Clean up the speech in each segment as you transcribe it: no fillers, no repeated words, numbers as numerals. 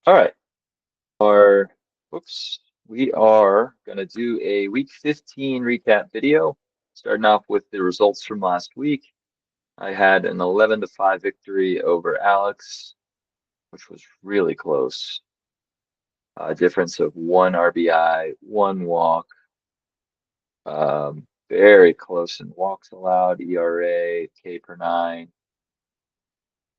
All right. Our, whoops, we are going to do a week 15 recap video, starting off with the results from last week. I had an 11-5 victory over Alex, which was really close. A difference of one RBI, one walk, very close in walks allowed, ERA, K per nine,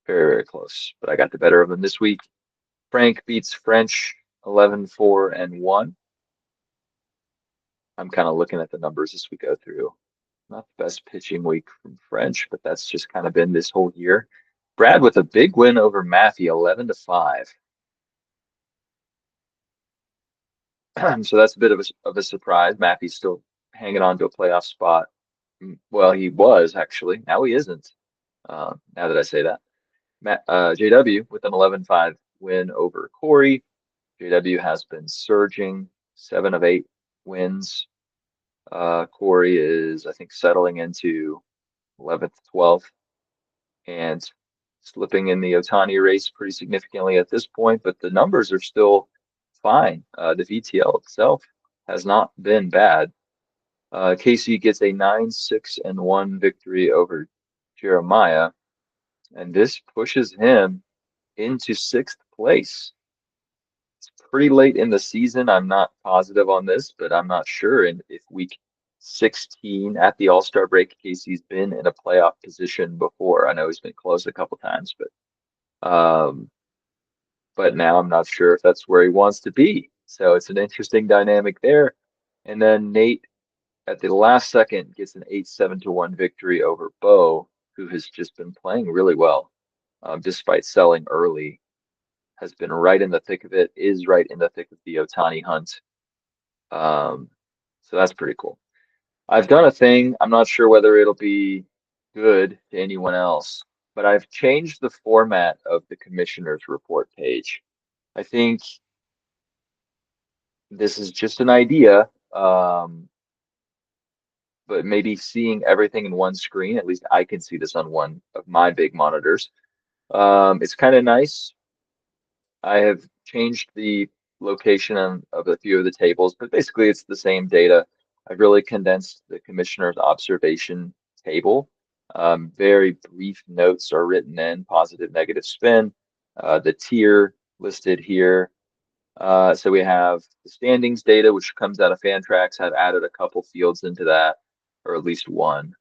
very close. But I got the better of him this week. Frank beats French 11-4 and 1. I'm kind of looking at the numbers as we go through. Not the best pitching week from French, but that's just kind of been this whole year. Brad with a big win over Maffey, 11-5. So that's a bit of a surprise. Maffey's still hanging on to a playoff spot. Well, he was actually. Now he isn't. Now that I say that. JW with an 11-5 win over Corey. JW has been surging, 7 of 8 wins. Corey is, I think, settling into 11th, 12th, and slipping in the Otani race pretty significantly at this point, but the numbers are still fine. The VTL itself has not been bad. Casey gets a 9-6-1 victory over Jeremiah, and this pushes him into 6th place. It's pretty late in the season. I'm not positive on this, but I'm not sure. And if week 16 at the All-Star break, Casey's been in a playoff position before. I know he's been close a couple times, but now I'm not sure if that's where he wants to be. So it's an interesting dynamic there. And then Nate at the last second gets an 8-7-1 victory over Bo, who has just been playing really well, despite selling early. Has been right in the thick of it, is right in the thick of the Otani hunt. So that's pretty cool. I've done a thing. I'm not sure whether it'll be good to anyone else, but I've changed the format of the commissioner's report page. I think this is just an idea, but maybe seeing everything in one screen, at least I can see this on one of my big monitors. It's kind of nice. I have changed the location of a few of the tables, but basically it's the same data. I've really condensed the commissioner's observation table. Very brief notes are written in, positive, negative spin. The tier listed here. So we have the standings data, which comes out of Fantrax. I've added a couple fields into that, or at least one.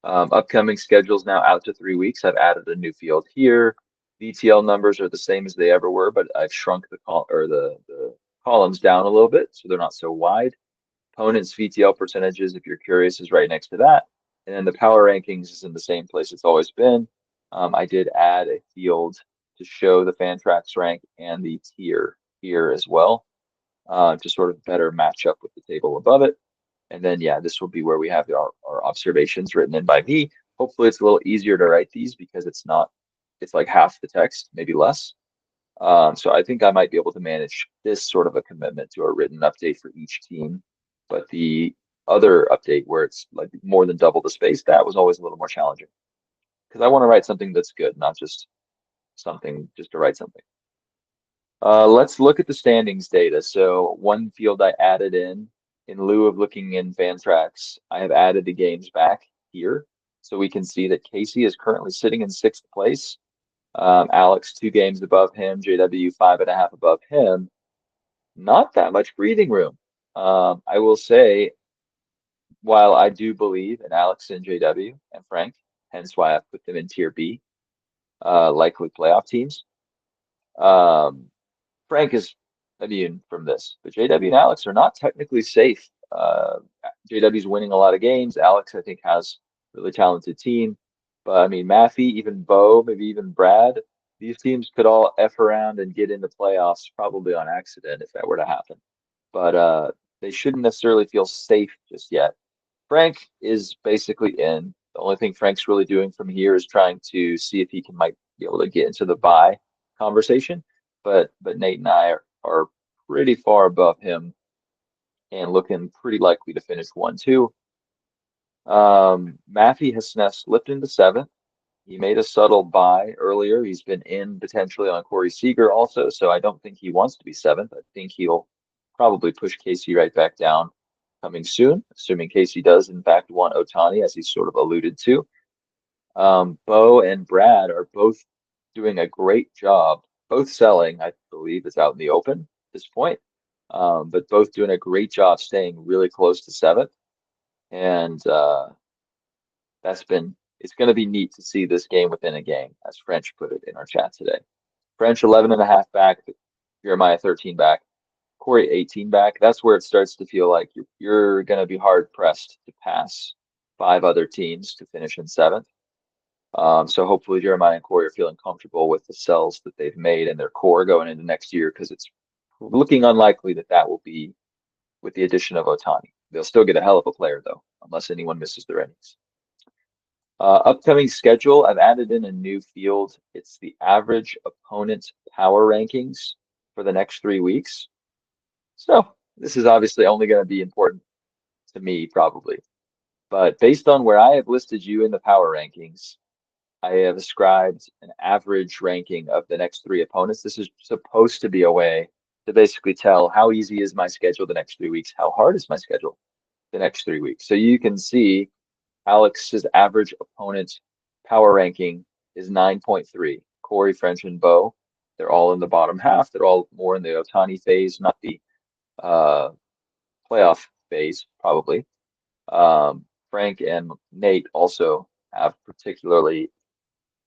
Upcoming schedules now out to 3 weeks. I've added a new field here. VTL numbers are the same as they ever were, but I've shrunk the columns down a little bit so they're not so wide. Opponents VTL percentages, if you're curious, is right next to that. And then the power rankings is in the same place it's always been. I did add a field to show the Fantrax rank and the tier here as well, to sort of better match up with the table above it. And then, yeah, this will be where we have our observations written in by me. Hopefully it's a little easier to write these because it's like half the text, maybe less. So I think I might be able to manage this sort of a commitment to a written update for each team. But the other update where it's like more than double the space, that was always a little more challenging because I want to write something that's good, not just something just to write something. Let's look at the standings data. So one field I added in lieu of looking in Fantrax, I have added the games back here. So we can see that Casey is currently sitting in 6th place. Alex 2 games above him, JW 5.5 above him. Not that much breathing room. I will say, while I do believe in Alex and JW and Frank, hence why I put them in tier B, likely playoff teams. Frank is immune from this, but JW and Alex are not technically safe. JW's winning a lot of games. Alex, I think, has a really talented team. But I mean, Maffey, even Bo, maybe even Brad, these teams could all F around and get into playoffs probably on accident if that were to happen. But they shouldn't necessarily feel safe just yet. Frank is basically in. The only thing Frank's really doing from here is trying to see if he might be able to get into the bye conversation. But Nate and I are pretty far above him and looking pretty likely to finish 1-2. Maffey has now slipped into 7th. He made a subtle buy earlier. He's been in potentially on Corey Seager also, so I don't think he wants to be seventh. I think he'll probably push Casey right back down coming soon, assuming Casey does in fact want Ohtani, as he's sort of alluded to. Bo and Brad are both doing a great job, both selling, I believe it's out in the open at this point, but both doing a great job staying really close to seventh. And it's going to be neat to see this game within a game, as French put it in our chat today. French 11.5 back, Jeremiah 13 back, Corey 18 back. That's where it starts to feel like you're going to be hard pressed to pass five other teams to finish in seventh. So hopefully Jeremiah and Corey are feeling comfortable with the sells that they've made in their core going into next year, because it's looking unlikely that that will be with the addition of Ohtani. They'll still get a hell of a player though, unless anyone misses their innings. Upcoming schedule, I've added in a new field. It's the average opponent power rankings for the next 3 weeks. So this is obviously only going to be important to me probably. But based on where I have listed you in the power rankings, I have ascribed an average ranking of the next three opponents. This is supposed to be a way to basically tell how easy is my schedule the next 3 weeks, how hard is my schedule the next 3 weeks. So you can see Alex's average opponent power ranking is 9.3. Corey, French, and Bo, they're all in the bottom half. They're all more in the Ohtani phase, not the playoff phase, probably. Frank and Nate also have particularly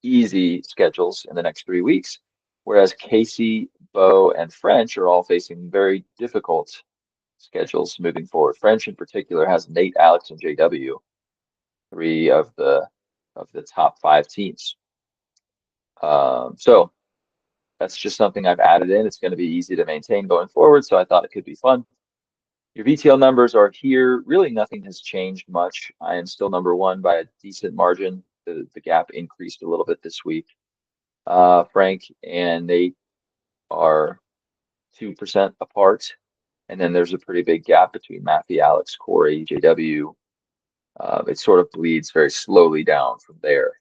easy schedules in the next 3 weeks, whereas Casey, Bo, and French are all facing very difficult schedules moving forward. French in particular has Nate, Alex, and JW, three of the top five teams. So that's just something I've added in. It's going to be easy to maintain going forward, so I thought it could be fun. Your VTL numbers are here. Really, nothing has changed much. I am still number one by a decent margin. The gap increased a little bit this week. Frank and Nate are 2% apart. And then there's a pretty big gap between Matthew, Alex, Corey, JW. It sort of bleeds very slowly down from there.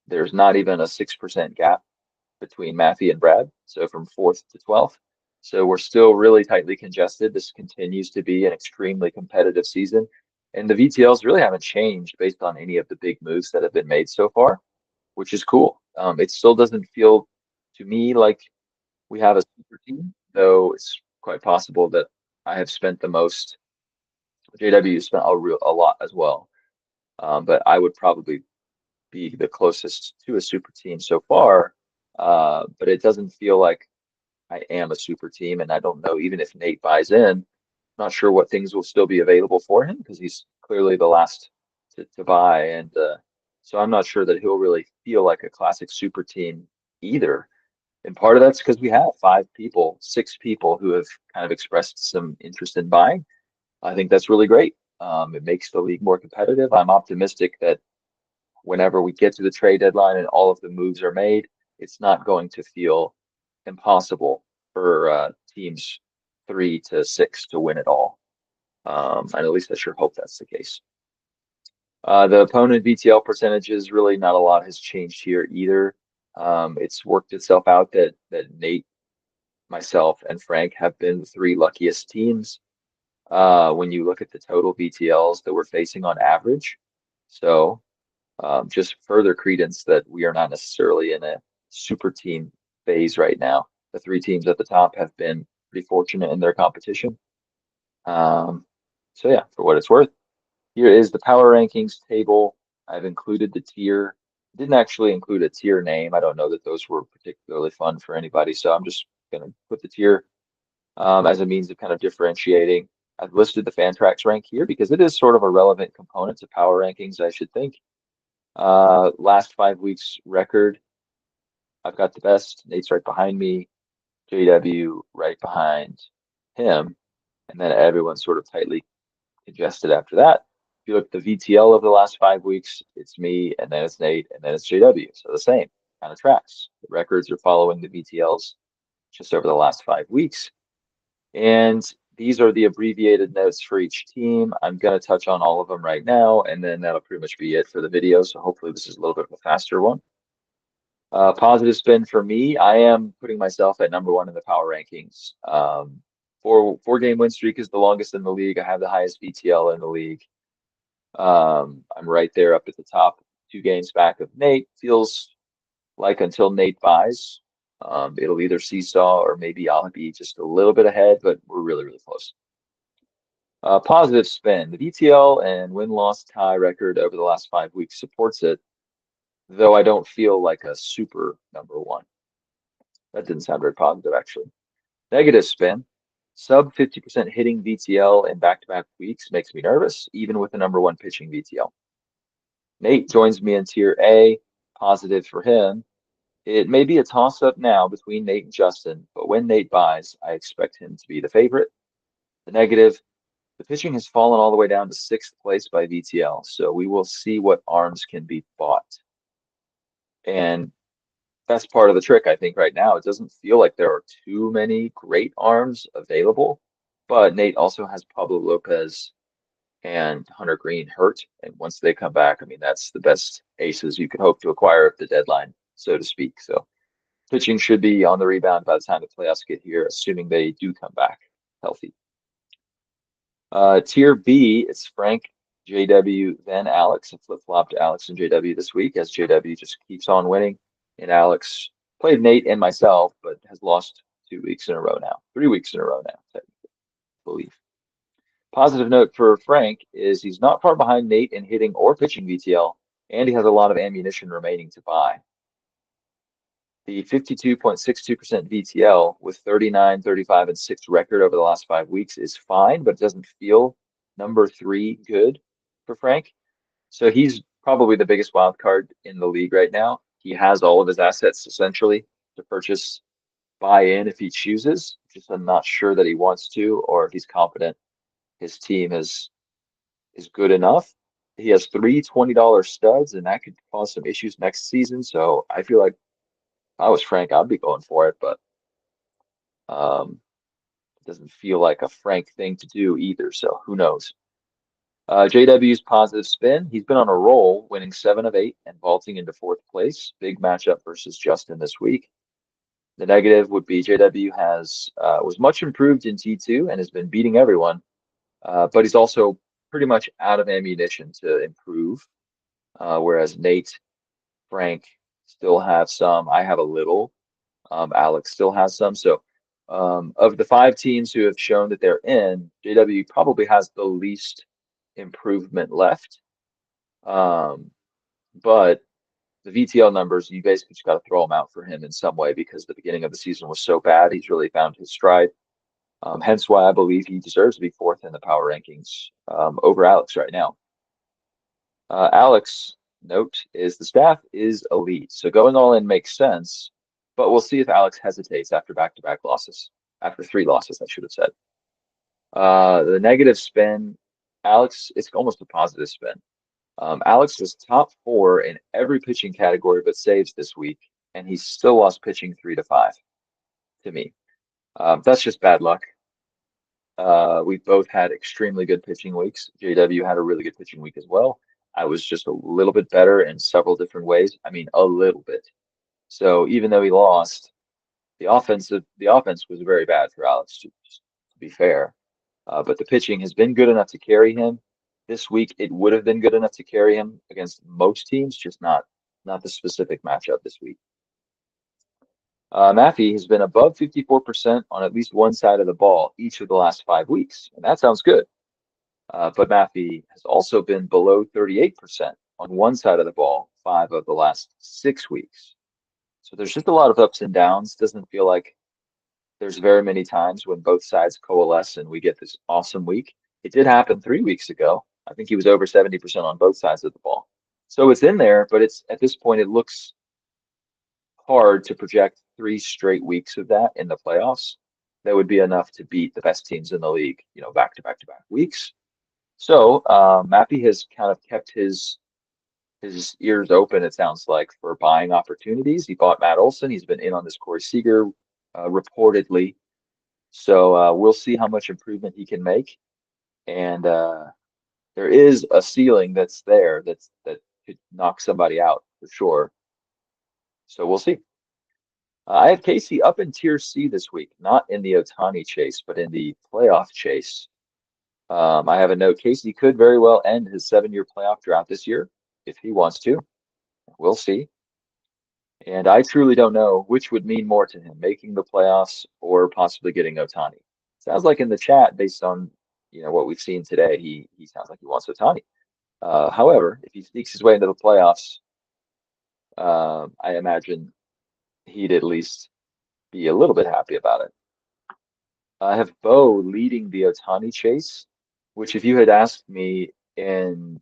There's not even a 6% gap between Matthew and Brad, so from 4th to 12th. So we're still really tightly congested. This continues to be an extremely competitive season. And the VTLs really haven't changed based on any of the big moves that have been made so far, which is cool. It still doesn't feel to me like we have a super team, though it's quite possible that I have spent the most. JW spent a lot as well. But I would probably be the closest to a super team so far. But it doesn't feel like I am a super team, and I don't know, even if Nate buys in, not sure what things will still be available for him, because he's clearly the last to buy. And so I'm not sure that he'll really feel like a classic super team either. And part of that's because we have 6 people who have kind of expressed some interest in buying. I think that's really great. It makes the league more competitive. I'm optimistic that whenever we get to the trade deadline and all of the moves are made, it's not going to feel impossible for teams 3 to 6 to win it all. And at least I sure hope that's the case. The opponent VTL percentages, really not a lot has changed here either. It's worked itself out that Nate, myself, and Frank have been the 3 luckiest teams when you look at the total VTLs that we're facing on average. So just further credence that we are not necessarily in a super team phase right now. The 3 teams at the top have been pretty fortunate in their competition. So yeah, for what it's worth, here is the power rankings table. I've included the tier. Didn't actually include a tier name. I don't know that those were particularly fun for anybody, so I'm just going to put the tier as a means of kind of differentiating. I've listed the Fantrax rank here because it is sort of a relevant component to power rankings, I should think. Last 5 weeks record, I've got the best. Nate's right behind me, JW right behind him, and then everyone's sort of tightly congested after that. If you look at the VTL of the last 5 weeks, it's me, and then it's Nate, and then it's JW. So the same kind of tracks. The records are following the VTLs just over the last 5 weeks. And These are the abbreviated notes for each team. I'm going to touch on all of them right now, and then that'll pretty much be it for the video. So hopefully this is a little bit of a faster one. Positive spin for me. I am putting myself at number one in the power rankings. Four game win streak is the longest in the league. I have the highest VTL in the league. I'm right there up at the top, 2 games back of Nate. Feels like until Nate buys, it'll either seesaw or maybe I'll be just a little bit ahead, but we're really, really close. Positive spin. The VTL and win-loss tie record over the last 5 weeks supports it, though I don't feel like a super number one. That didn't sound very positive, actually. Negative spin. Sub 50% hitting VTL in back-to-back weeks makes me nervous, even with the number one pitching VTL. Nate joins me in tier A. Positive for him. It may be a toss-up now between Nate and Justin, but when Nate buys, I expect him to be the favorite. The negative, the pitching has fallen all the way down to 6th place by VTL, so we will see what arms can be bought. And that's part of the trick, I think, right now. It doesn't feel like there are too many great arms available, but Nate also has Pablo Lopez and Hunter Green hurt. And once they come back, I mean, that's the best aces you could hope to acquire at the deadline, so to speak. So pitching should be on the rebound by the time the playoffs get here, assuming they do come back healthy. Tier B, it's Frank, JW, then Alex. I flip-flopped Alex and JW this week as JW just keeps on winning. And Alex played Nate and myself, but has lost 2 weeks in a row now, 3 weeks in a row now, technically, I believe. Positive note for Frank is he's not far behind Nate in hitting or pitching VTL, and he has a lot of ammunition remaining to buy. The 52.62% VTL with 39, 35, and 6 record over the last 5 weeks is fine, but it doesn't feel number 3 good for Frank. So he's probably the biggest wild card in the league right now. He has all of his assets essentially to purchase buy in if he chooses. Just I'm not sure that he wants to, or if he's confident his team is good enough. He has 3 $20 studs, and that could cause some issues next season. So I feel like if I was Frank, I'd be going for it, but it doesn't feel like a Frank thing to do either. So who knows? JW's positive spin. He's been on a roll, winning 7 of 8 and vaulting into 4th place. Big matchup versus Justin this week. The negative would be JW was much improved in T2 and has been beating everyone, but he's also pretty much out of ammunition to improve. Whereas Nate, Frank still have some. I have a little. Alex still has some. So of the 5 teams who have shown that they're in, JW probably has the least improvement left. But the VTL numbers, you basically just got to throw them out for him in some way because the beginning of the season was so bad. He's really found his stride. Hence why I believe he deserves to be 4th in the power rankings over Alex right now. Alex, note, is the staff is elite. So going all in makes sense, but we'll see if Alex hesitates after back-to-back losses. After 3 losses, I should have said. The negative spin, Alex, it's almost a positive spin. Alex was top 4 in every pitching category but saves this week, and he's still lost pitching 3 to 5 to me. That's just bad luck. We've both had extremely good pitching weeks. JW had a really good pitching week as well. I was just a little bit better in several different ways. I mean, a little bit. So even though he lost, the offense was very bad for Alex, to be fair. But the pitching has been good enough to carry him. This week, it would have been good enough to carry him against most teams, just not the specific matchup this week. Maffey has been above 54% on at least one side of the ball each of the last 5 weeks, and that sounds good. But Maffey has also been below 38% on one side of the ball 5 of the last 6 weeks. So there's just a lot of ups and downs. Doesn't feel like there's very many times when both sides coalesce and we get this awesome week. It did happen 3 weeks ago. I think he was over 70% on both sides of the ball. So it's in there, but it's at this point, it looks hard to project 3 straight weeks of that in the playoffs. That would be enough to beat the best teams in the league, back to back to back weeks. So Mappy has kind of kept his ears open, it sounds like, for buying opportunities. He bought Matt Olson. He's been in on this Corey Seager reportedly. So we'll see how much improvement he can make. And there is a ceiling that's there that could knock somebody out for sure. So we'll see. I have Casey up in Tier C this week, not in the Otani chase, but in the playoff chase. I have a note. Casey could very well end his 7-year playoff drought this year if he wants to. We'll see. And I truly don't know which would mean more to him, making the playoffs or possibly getting Otani. Sounds like in the chat, based on what we've seen today, he sounds like he wants Otani. However, if he sneaks his way into the playoffs, I imagine he'd at least be a little bit happy about it. I have Bo leading the Otani chase, which if you had asked me in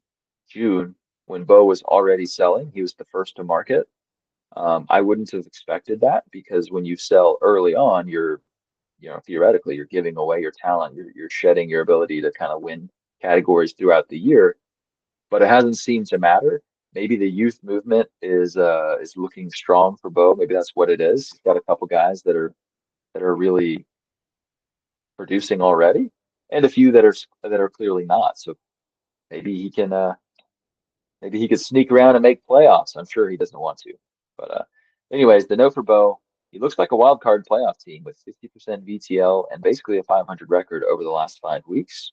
June when Bo was already selling, he was the first to market. I wouldn't have expected that because when you sell early on, theoretically, you're giving away your talent. You're shedding your ability to kind of win categories throughout the year. But it hasn't seemed to matter. Maybe the youth movement is looking strong for Bo. Maybe that's what it is. He's got a couple guys that are really producing already, and a few that are clearly not. So maybe he could sneak around and make playoffs. I'm sure he doesn't want to. But anyways, the note for Bo, he looks like a wild card playoff team with 50% VTL and basically a 500 record over the last 5 weeks.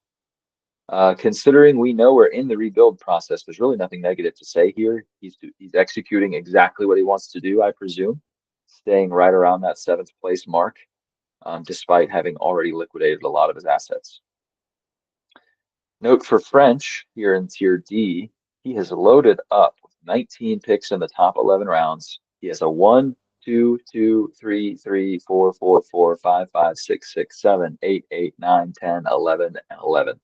Considering we know we're in the rebuild process, there's really nothing negative to say here. He's executing exactly what he wants to do, I presume, staying right around that 7th place mark, despite having already liquidated a lot of his assets. Note for French here in Tier D, he has loaded up with 19 picks in the top 11 rounds. He has a 1, 2, 2, 3, 3, 4, 4, 4, 5, 5, 6, 6, 7, 8, 8, 9, 10, 11, and 11.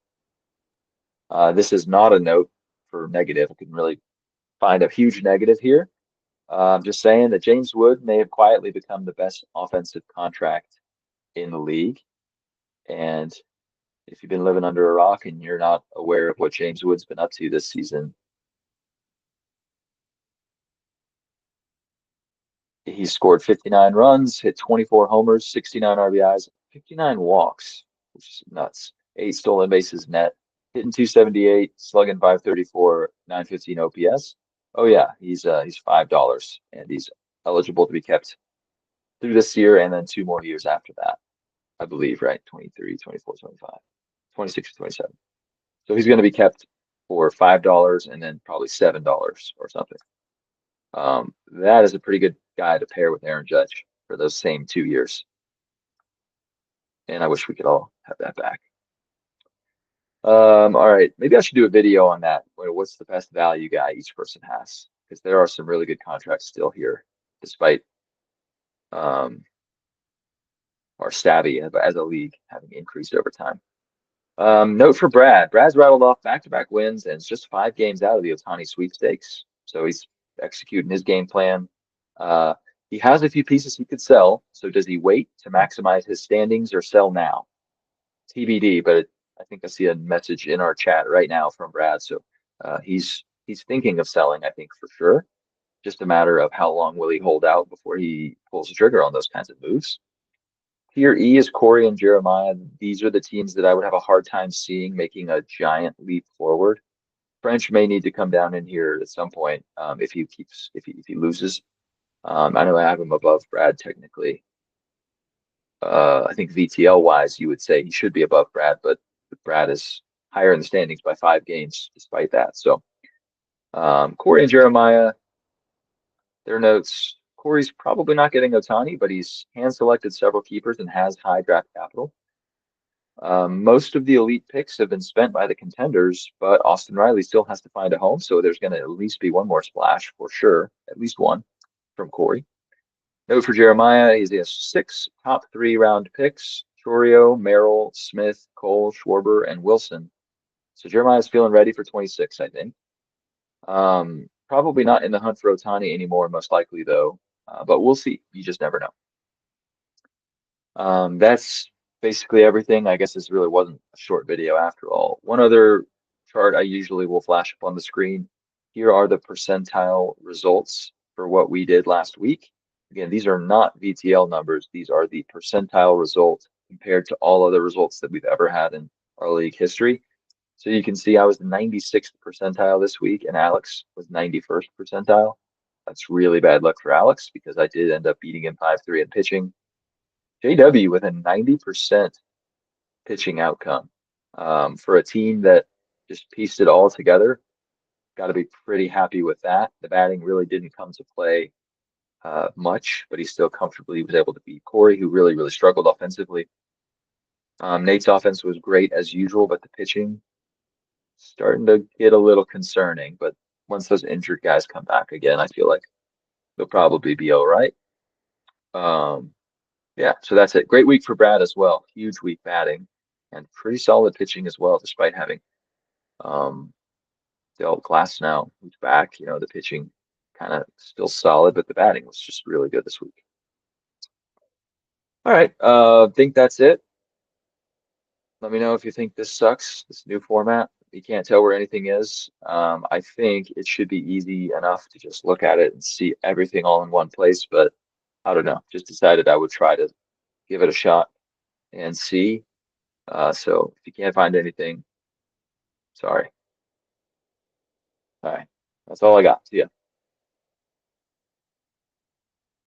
This is not a note for negative. I couldn't really find a huge negative here. I'm just saying that James Wood may have quietly become the best offensive contract in the league. And if you've been living under a rock and you're not aware of what James Wood's been up to this season, he's scored 59 runs, hit 24 homers, 69 RBIs, 59 walks, which is nuts. 8 stolen bases net, hitting 278, slugging 534, 915 OPS. Oh yeah, he's $5 and he's eligible to be kept through this year and then 2 more years after that, I believe, right? 23, 24, 25, 26, 27. So he's going to be kept for $5 and then probably $7 or something. That is a pretty good guy to pair with Aaron Judge for those same 2 years. And I wish we could all have that back. All right, maybe I should do a video on that. What's the best value guy each person has? Because there are some really good contracts still here, despite our savvy as a league having increased over time. Note for Brad. Brad's rattled off back-to-back wins and it's just 5 games out of the Otani sweepstakes. So he's executing his game plan. He has a few pieces he could sell. So does he wait to maximize his standings or sell now? TBD, but I think I see a message in our chat right now from Brad. So he's thinking of selling, I think, for sure. Just a matter of how long will he hold out before he pulls the trigger on those kinds of moves. Tier E is Corey and Jeremiah. These are the teams that I would have a hard time seeing making a giant leap forward. French may need to come down in here at some point if he loses. I know I have him above Brad technically. I think VTL wise, you would say he should be above Brad, but Brad is higher in the standings by 5 games despite that. So Corey and Jeremiah, their notes. Corey's probably not getting Otani, but he's hand selected several keepers and has high draft capital. Most of the elite picks have been spent by the contenders, but Austin Riley still has to find a home, so there's going to at least be one more splash for sure, at least one from Corey. Note for Jeremiah, he has 6 top 3 round picks: Chorio, Merrill, Smith, Cole, Schwarber, and Wilson. So Jeremiah's feeling ready for 26, I think. Probably not in the hunt for Otani anymore, most likely though, but we'll see. You just never know. That's basically everything. I guess this really wasn't a short video after all. One other chart I usually will flash up on the screen. Here are the percentile results for what we did last week. Again, these are not VTL numbers. These are the percentile result compared to all other results that we've ever had in our league history. So you can see I was the 96th percentile this week, and Alex was 91st percentile. That's really bad luck for Alex because I did end up beating him 5-3 in pitching. JW with a 90% pitching outcome for a team that just pieced it all together. Got to be pretty happy with that. The batting really didn't come to play much, but he still comfortably was able to beat Corey, who really, really struggled offensively. Nate's offense was great as usual, but the pitching starting to get a little concerning. But once those injured guys come back again, I feel like they'll probably be all right. Yeah, so that's it. Great week for Brad as well. Huge week batting and pretty solid pitching as well, despite having um, dealt Glass now, who's back. You know, the pitching kind of still solid, but the batting was just really good this week. All right, think that's it. Let me know if you think this sucks, this new format. You can't tell where anything is. I think it should be easy enough to just look at it and see everything all in one place, but I don't know. Just decided I would try to give it a shot and see. So if you can't find anything, sorry. All right. That's all I got. See ya.